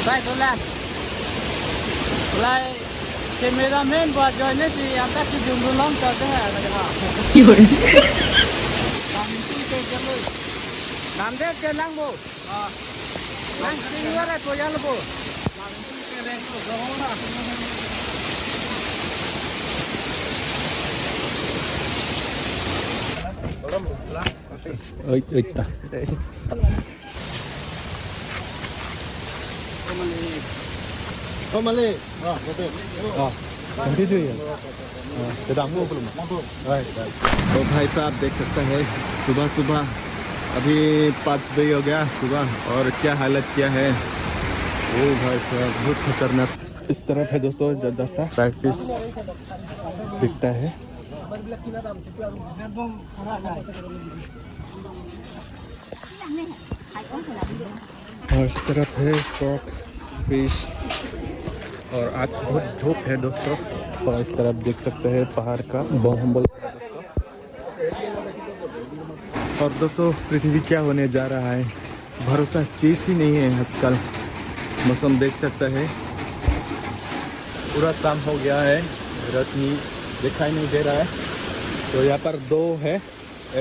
Baik, Tulan. Lai cameraman buat join ni si apa si jumlah long tu dah ada ha. Yun. Nanti ke jalan. Nanti jalan bu. Ah. Nanti luar tu jalan bu. Nanti ke reng tu jauh lah. Ơi, ta. Mali. Betul. Nanti tu ya. Sedang mu belum? Right. तो भाई साहब देख सकते हैं सुबह सुबह अभी 5 बजे हो गया सुबह और क्या हालत क्या है। ओ भाई साहब बहुत खतरनाक। इस तरफ है दोस्तों ज़्यादा सा फ्राइड फिश दिखता है और इस तरफ है फ्रॉक फिश और आज बहुत धूप है दोस्तों और इस तरफ देख सकते हैं पहाड़ का बाहुबल और दोस्तों पृथ्वी क्या होने जा रहा है भरोसा चीज़ ही नहीं है आजकल। मौसम देख सकते हैं पूरा शाम हो गया है रोशनी दिखाई नहीं दे रहा है तो यहाँ पर 2 है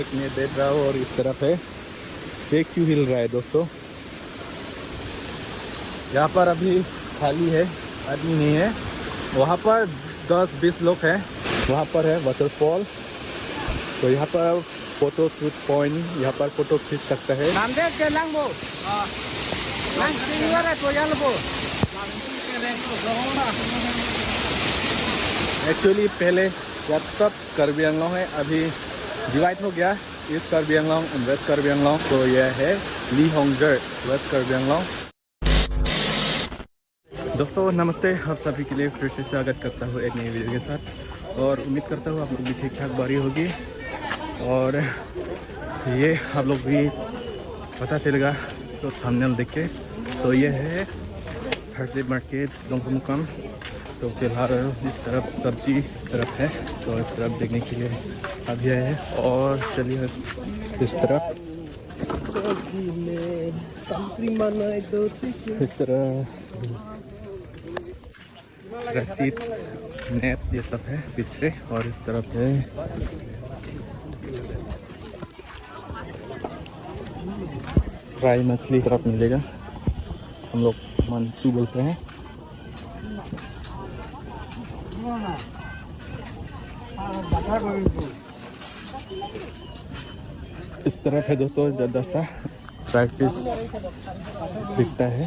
एक मैं देख रहा हूँ और इस तरफ है एक क्यों हिल रहा है दोस्तों। यहाँ पर अभी खाली है आदमी नहीं है वहाँ पर 10-20 लोग हैं वहाँ पर है वाटरफॉल तो यहाँ पर फोटो शूट पॉइंट यहाँ पर फोटो खींच सकते हैं। Nanti jalan bu. Ah. Nanti luar tu jalan bu. Nanti ke reng tu jauh lah. Actually पहले जब तक कार्बी आंगलोंग है अभी डिवाइड हो गया east Karbi Anglong and west Karbi Anglong तो यह है ली होंगर वेस्ट कार्बी आंगलोंग। दोस्तों नमस्ते आप सभी के लिए फिर से स्वागत करता हूँ एक नई वीडियो के साथ और उम्मीद करता हूँ आप लोग भी ठीक ठाक बारी होगी और ये आप लोग भी पता चलेगा तो थंबनेल देख के। तो ये है थर्सडे मार्केट दोंगमुकाम तो फिलहाल इस तरफ सब्जी इस तरफ है तो इस तरफ देखने के लिए अभी आए हैं और चलिए इस तरफ इस तरह रसीद नेट ये सब है पीछे और इस तरफ है फ्राई मछली तरफ मिलेगा हम लोग मंचू बोलते हैं। इस तरफ है दोस्तों ज़्यादा सा फ्राइड फिश दिखता है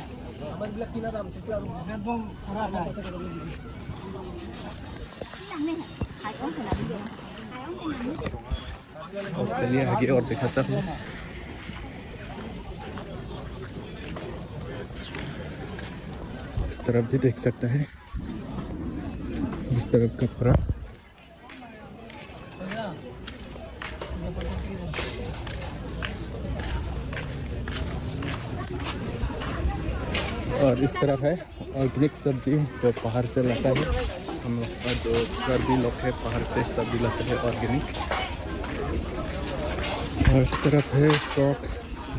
और चलिए आगे और दिखाता हूँ। इस तरफ भी देख सकते हैं इस तरफ का पूरा और इस तरफ है ऑर्गेनिक सब्जी जो पहाड़ से लाता है हम लोग का जो कर्बी लोग है पहाड़ से सब्जी लाते हैं ऑर्गेनिक। और इस तरफ है फ्रॉक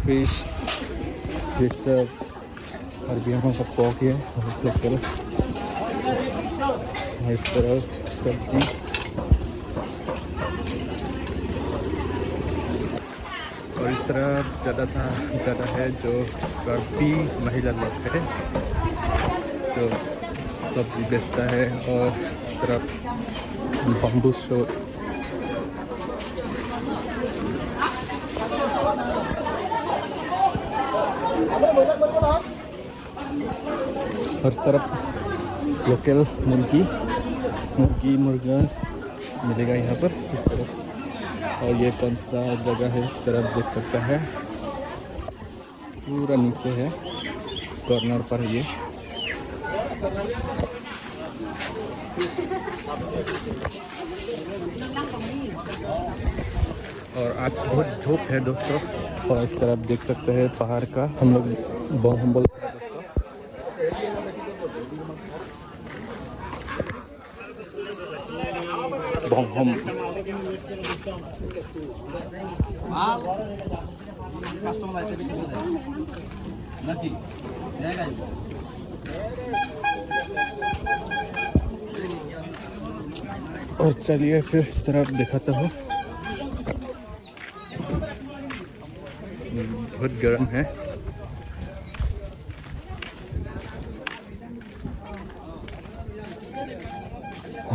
फिश ये सब अरबियों का पॉक है लोकल और इस तरफ सब्जी और इस तरफ ज़्यादा है जो कर्बी महिला लोग है जो सब्जी बेचता है और इस तरफ बम्बू शॉट हर तरफ लोकल मुर्गा मिलेगा यहाँ पर इस तरफ। और ये कौन सा जगह है इस तरफ देख सकता है पूरा नीचे है कॉर्नर पर ये और आज बहुत धूप है दोस्तों और इस तरफ देख सकते हैं पहाड़ का हम लोग बाहुबल Bonghom. और चलिए फिर इस तरफ दिखाता हूँ। बहुत गर्म है।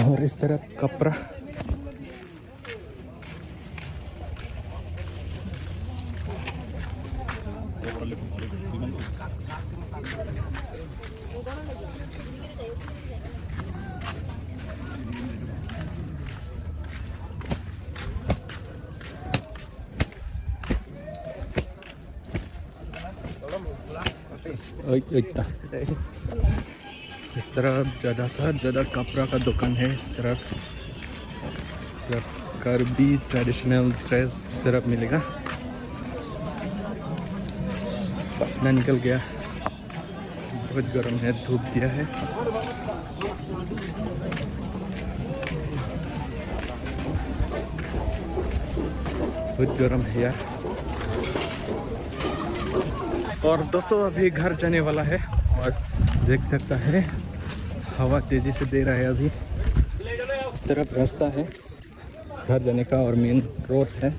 और इस तरफ कपड़ा। इस तरफ ज़्यादा से ज़्यादा कपड़ा का दुकान है। इस तरफ कार्बी ट्रेडिशनल ड्रेस इस तरफ मिलेगा। पसीना निकल गया, बहुत गर्म है, धूप दिया है। बहुत गर्म है यार। और दोस्तों अभी घर जाने वाला है और देख सकता है हवा तेजी से दे रहा है। अभी इस तरफ रास्ता है घर जाने का और मेन रोड है।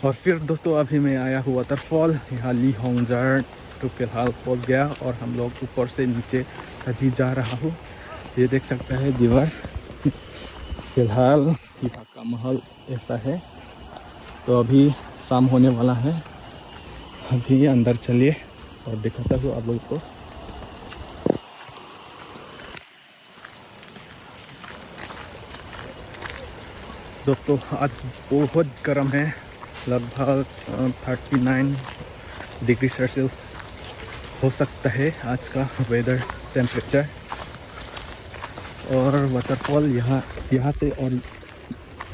और फिर दोस्तों अभी मैं आया हूँ वाटरफॉल, यहाँ ली होंगजार तो फिलहाल पहुँच गया और हम लोग ऊपर से नीचे अभी जा रहा हूँ। ये देख सकता है दीवार। फिलहाल यहाँ का माहौल ऐसा है। तो अभी शाम होने वाला है। अभी अंदर चलिए और दिखाता हूँ आप लोगों को। दोस्तों आज बहुत गर्म है, लगभग 39 डिग्री सेल्सियस हो सकता है आज का वेदर टेम्परेचर। और वाटरफॉल यहाँ से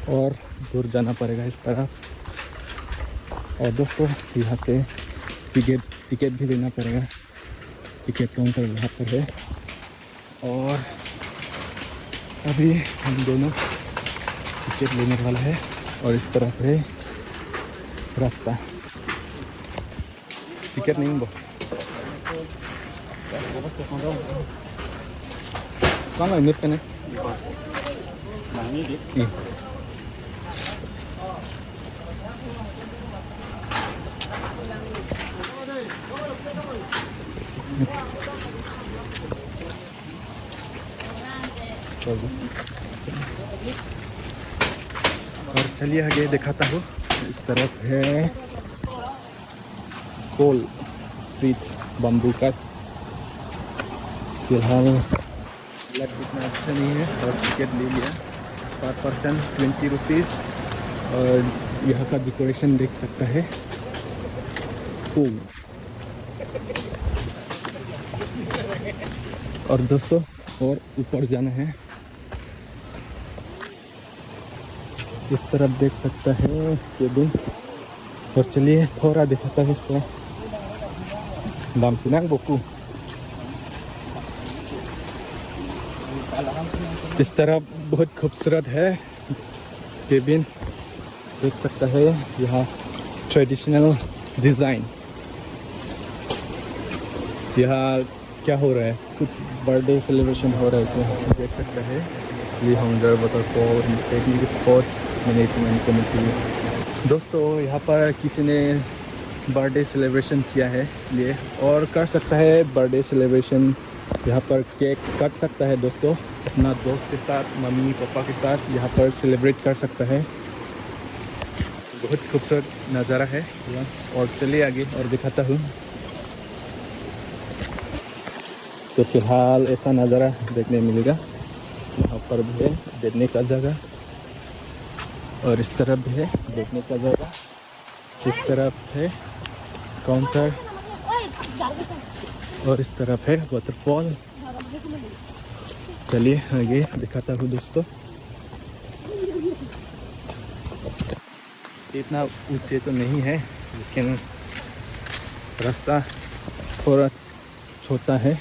और दूर जाना पड़ेगा इस तरफ। और दोस्तों यहाँ से टिकट भी लेना पड़ेगा। टिकट काउंटर यहाँ पर है। और अभी हम दोनों टिकट लेने वाला है और इस तरफ है रास्ता। टिकट नहीं वो कौन है नित ने और चलिए आगे दिखाता हूँ। इस तरफ है कोल ब्रिज बम्बू का। फिलहाल लग इतना अच्छा नहीं है और टिकट ले लिया पर पर्सन 20 रुपीज़। और यहाँ का डेकोरेशन देख सकता है। और दोस्तों और ऊपर जाना है। इस तरफ देख सकता है ये दिन। और चलिए थोड़ा दिखाता है इसका दाम सिनांग बोकू। इस तरफ बहुत खूबसूरत है केबिन, देख सकता है यहाँ ट्रेडिशनल डिज़ाइन। यहाँ क्या हो रहा है, कुछ बर्थडे सेलिब्रेशन हो रहा है। तो देख सकता है ये Hongjar waterfall technical spot management committee. दोस्तों यहाँ पर किसी ने बर्थडे सेलिब्रेशन किया है इसलिए, और कर सकता है बर्थडे सेलिब्रेशन यहाँ पर केक काट सकता है दोस्तों अपना दोस्त के साथ, मम्मी पापा के साथ यहाँ पर सेलिब्रेट कर सकता है। बहुत खूबसूरत नज़ारा है। और चलिए आगे और दिखाता हूँ। तो फिलहाल ऐसा नज़ारा देखने मिलेगा। यहाँ पर भी है बैठने का जगह और इस तरफ भी है बैठने का जगह। इस तरफ है काउंटर और इस तरफ है वाटरफॉल। चलिए आगे दिखाता हूँ दोस्तों। इतना ऊंचे तो नहीं है लेकिन रास्ता थोड़ा छोटा है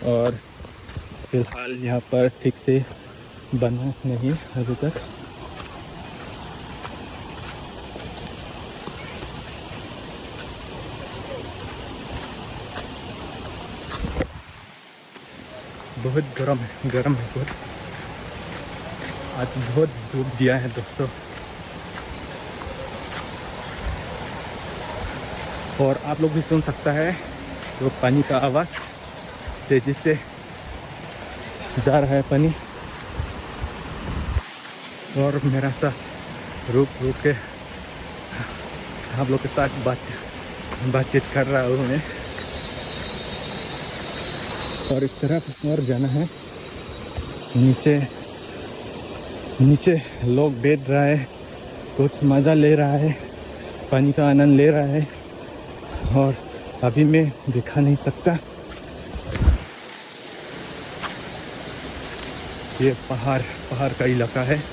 और फिलहाल यहाँ पर ठीक से बना नहीं अभी तक। बहुत गर्म है बहुत। आज बहुत धूप दिया है दोस्तों। और आप लोग भी सुन सकता है वो पानी का आवाज़, तेजी से जा रहा है पानी। और मेरा सांस रुक के आप लोग के साथ बातचीत कर रहा हूँ मैं। और इस तरफ और जाना है, नीचे लोग बैठ रहा है, कुछ मज़ा ले रहा है, पानी का आनंद ले रहा है। और अभी मैं दिखा नहीं सकता, ये पहाड़ का इलाका है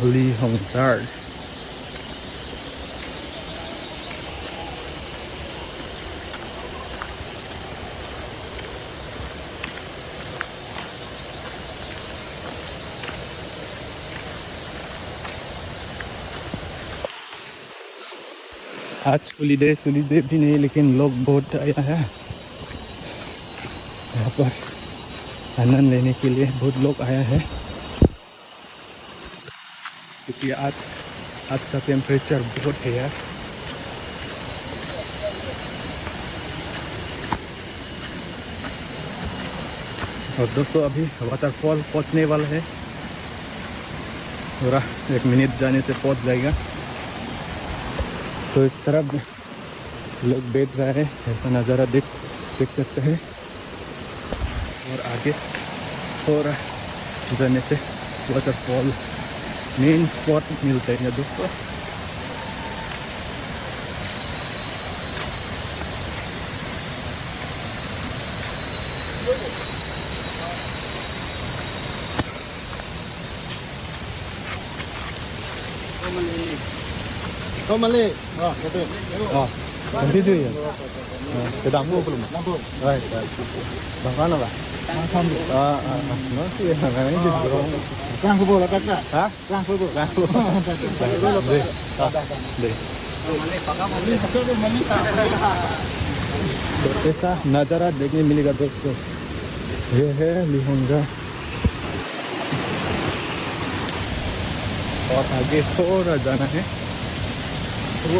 लीहोंगसार। आज हॉलीडे भी नहीं, लेकिन लोग बहुत आया है यहाँ पर आनंद लेने के लिए। बहुत लोग आया है क्योंकि आज का टेम्परेचर बहुत है यार। और दोस्तों अभी वाटरफॉल पहुँचने वाला है, पूरा 1 मिनट जाने से पहुँच जाएगा। तो इस तरफ लोग बैठ रहे हैं, ऐसा नज़ारा देख सकते हैं। और आगे और जाने से वाटरफॉल मेन स्पॉट मिलते हैं दोस्तों। Mali. Betul. Nanti tu ya. Sedang mau belum? Baik. Bang mana pak? Nanti ya, ini juga. Kang kubu lah kakak. Hah? Kang kubu. तो ऐसा नज़ारा देखने मिलेगा दोस्तों। ये है लीहोंगसार। और आगे थोड़ा जाना है, और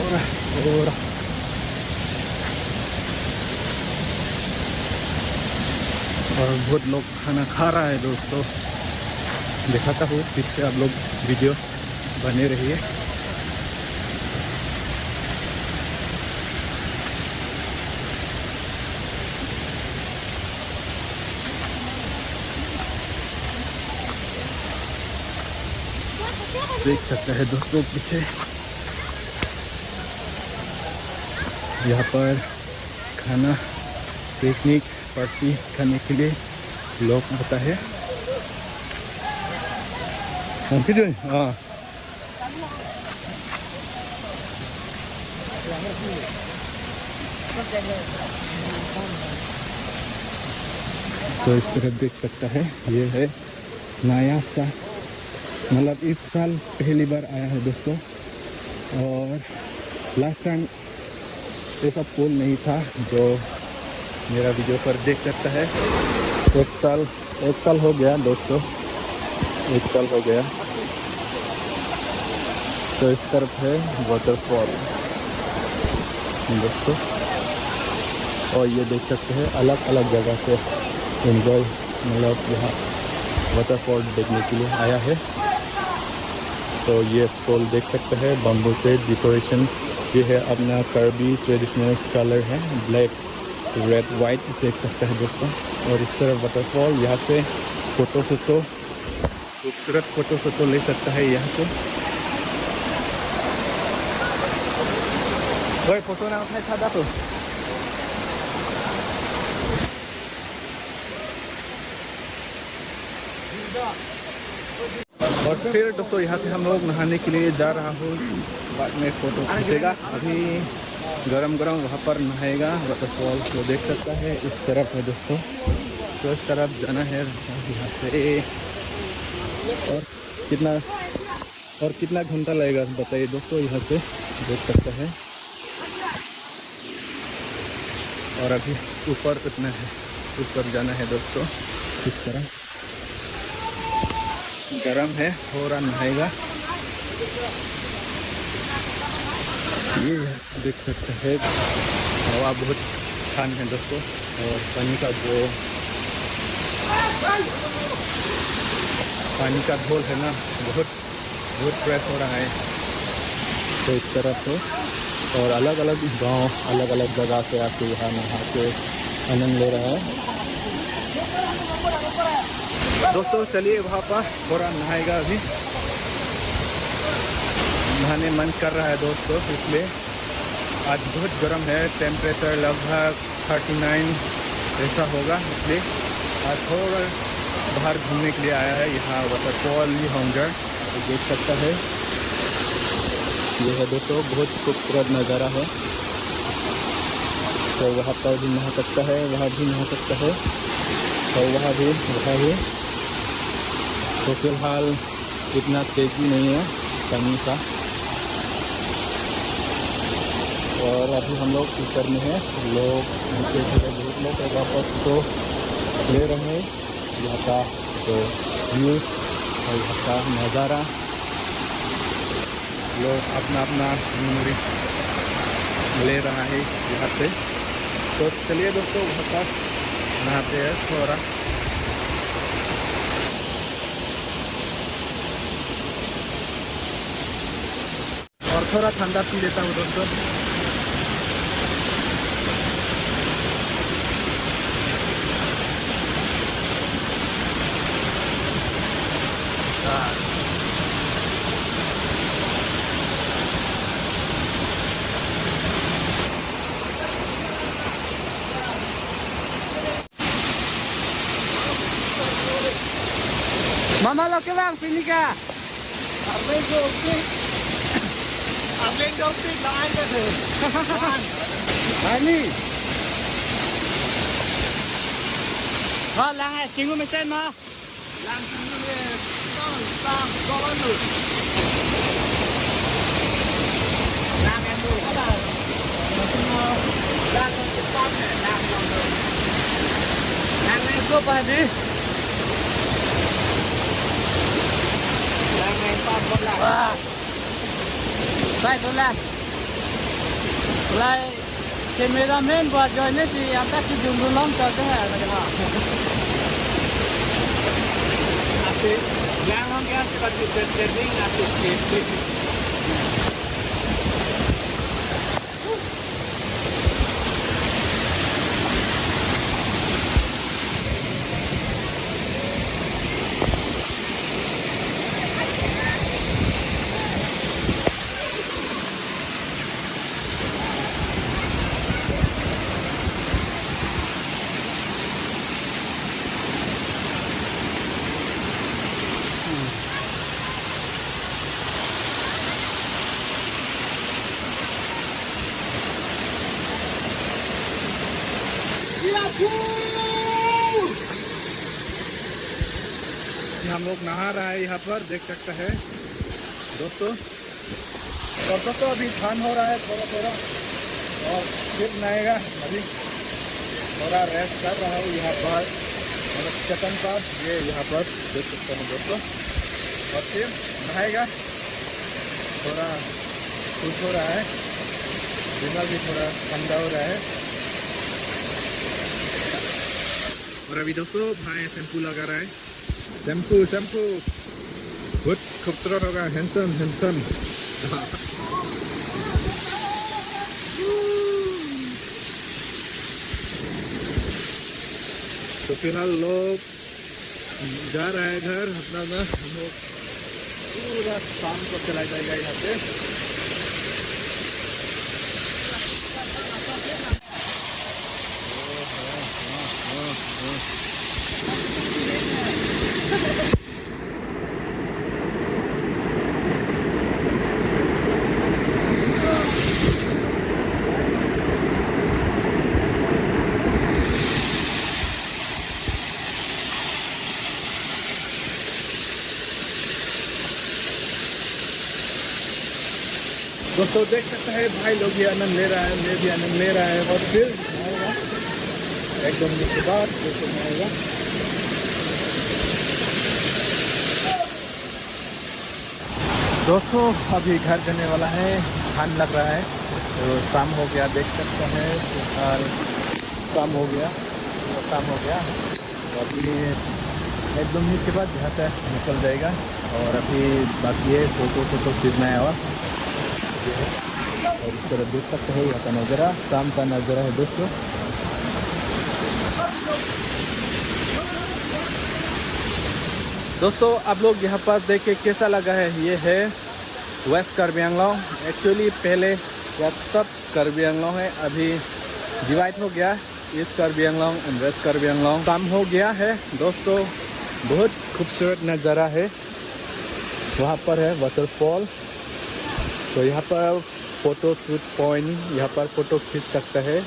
बहुत लोग खाना खा रहा है दोस्तों। दिखाता हूँ पीछे, आप लोग वीडियो बने रहिए। देख सकते हैं दोस्तों पीछे, यहाँ पर खाना पिकनिक पार्टी खाने के लिए लोग आता है। हाँ तो इस तरह देख सकता है, ये है नया सा, मतलब इस साल पहली बार आया है दोस्तों। और लास्ट टाइम ऐसा पुल नहीं था, जो मेरा वीडियो पर देख सकता है। एक साल हो गया दोस्तों, 1 साल हो गया। तो इस तरफ है वाटरफॉल दोस्तों, और ये देख सकते हैं अलग अलग जगह से एंजॉय, मतलब यहाँ वाटरफॉल देखने के लिए आया है। तो ये फूल देख सकते हैं, बम्बू से डेकोरेशन। ये है अपना कर्बी ट्रेडिशनल कलर है, ब्लैक रेड वाइट देख सकते हैं दोस्तों। और इस तरह वाटरफॉल, यहाँ से खूबसूरत फोटो ले सकता है यहाँ से। भाई फोटो ना उठाए था तो। और फिर दोस्तों यहाँ से हम लोग नहाने के लिए जा रहा हूँ, बाद में फ़ोटो खींचेगा। अभी गरम वहाँ पर नहाएगा वाटरफॉल, तो देख सकता है इस तरफ है दोस्तों। तो इस तरफ जाना है यहाँ से। और कितना घंटा लगेगा बताइए दोस्तों, यहाँ से देख सकते हैं। और अभी ऊपर उतना है, ऊपर जाना है दोस्तों। इस तरह गर्म है, थोड़ा नहाएगा। ये देख सकते हैं हवा बहुत ठंड है दोस्तों, और पानी का ढोल है ना, बहुत फ्रेश हो रहा है। तो इस तरह से, और अलग अलग गांव अलग अलग जगह से आके यहाँ नहा के आनंद ले रहा है। दोस्तों चलिए वहाँ पर थोड़ा नहाएगा। अभी नहाने मन कर रहा है दोस्तों, इसलिए आज बहुत गर्म है, टेम्परेचर लगभग 39 ऐसा होगा, इसलिए आज थोड़ा बाहर घूमने के लिए आया है। यहाँ वाटरफॉल होंगे तो देख सकता है, ये है दोस्तों बहुत खूबसूरत नज़ारा है। तो वहाँ पर भी नहा सकता है, वहाँ भी नहा सकता है, और वहाँ भी। तो फिलहाल इतना तेज़ी नहीं है पानी का, और अभी हम लोग ऊपर में हैं। लोग नीचे धीरे बहुत लोग वापस तो ले रहे हैं यहाँ का जो व्यू और यहाँ का नज़ारा। लोग अपना मेमोरी ले रहा है यहाँ से। तो चलिए दोस्तों वहाँ पर नहाते हैं थोड़ा। और थोड़ा ठंडा पी लेता हूँ दोस्तों। Mama lo que van, Finica. Lên đâu thích là ai có thể. Ani. Lang này chính của mình tên mà. Lang chính của mình sang có được. Lang em mua có đâu. Lang con con này lang con rồi. Lang này có bao đi. Lang này con là. Baik tulah, mulai cameraman buat joinnya si apa si jumbo long cocok ya macam apa? Asik, jangan kan seperti trending asik asik. हम लोग नहा रहा है यहाँ पर, देख सकते हैं दोस्तों। और दोस्तों अभी ठंड हो रहा है थोड़ा और फिर नहाएगा। अभी थोड़ा रेस्ट कर रहा हूँ यहाँ पर चटन पर, ये यहाँ पर देख सकते हैं दोस्तों। और फिर नहाएगा, थोड़ा खुश हो रहा है, दिमाग भी थोड़ा ठंडा हो रहा है। और अभी दोस्तों भाई शैम्पू लगा रहा है, शैम्पू बहुत खूबसूरत होगा, हैंडसम। तो फिलहाल लोग जा रहा है घर अपना। हम लोग पूरा शाम को चला जाएगा यहाँ पे। दोस्तों देख सकते हैं भाई लोग भी आनंद ले रहा है, मैं भी आनंद ले रहा है। और फिर एकदम इसके बाद आएगा दोस्तों अभी घर जाने वाला है, ठंड लग रहा है तो शाम हो गया, देख सकते हैं। और शाम हो गया, तो अभी 1-2 मिनट के बाद यहाँ से निकल जाएगा। और अभी बाकी है फोटो खींचना है। और इस तरह देख सकते हैं यहाँ का नज़ारा, शाम का नज़ारा है दोस्तों। दोस्तों आप लोग यहाँ पर देख के कैसा लगा है? ये है वेस्ट कार्बी आंगलॉन्ग। एक्चुअली पहले यह सब कार्बी आंगलॉन्ग है, अभी डिवाइड हो गया east Karbi Anglong and west Karbi Anglong. काम हो गया है दोस्तों, बहुत खूबसूरत नज़ारा है। वहाँ पर है वाटरफॉल, तो यहाँ पर फोटो शूट पॉइंट, यहाँ पर फोटो खींच सकता है।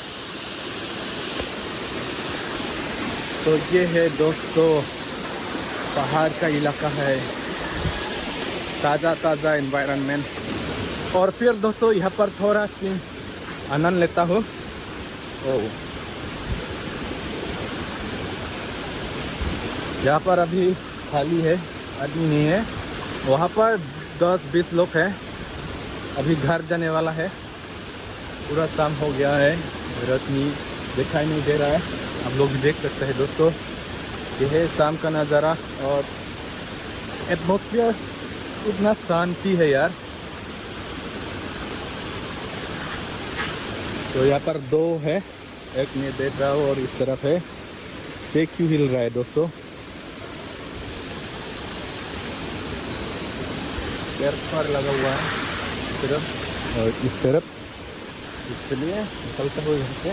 तो ये है दोस्तों पहाड़ का इलाका है, ताज़ा एनवायरनमेंट। और फिर दोस्तों यहाँ पर थोड़ा सी आनंद लेता हूँ। यहाँ पर अभी खाली है, आदमी नहीं है। वहाँ पर 10-20 लोग हैं। अभी घर जाने वाला है, पूरा शाम हो गया है, रोशनी दिखाई नहीं दे रहा है। आप लोग भी देख सकते हैं दोस्तों, यह है शाम का नज़ारा। और एटमॉस्फेयर इतना शांति है यार। तो यहाँ पर 2 है, एक मैं देख रहा हूँ और इस तरफ है। पेड़ क्यों हिल रहा है दोस्तों? पेड़ पर लगा हुआ है इस तरफ और इस तरफ। चलिए निकलता हुआ यहाँ से।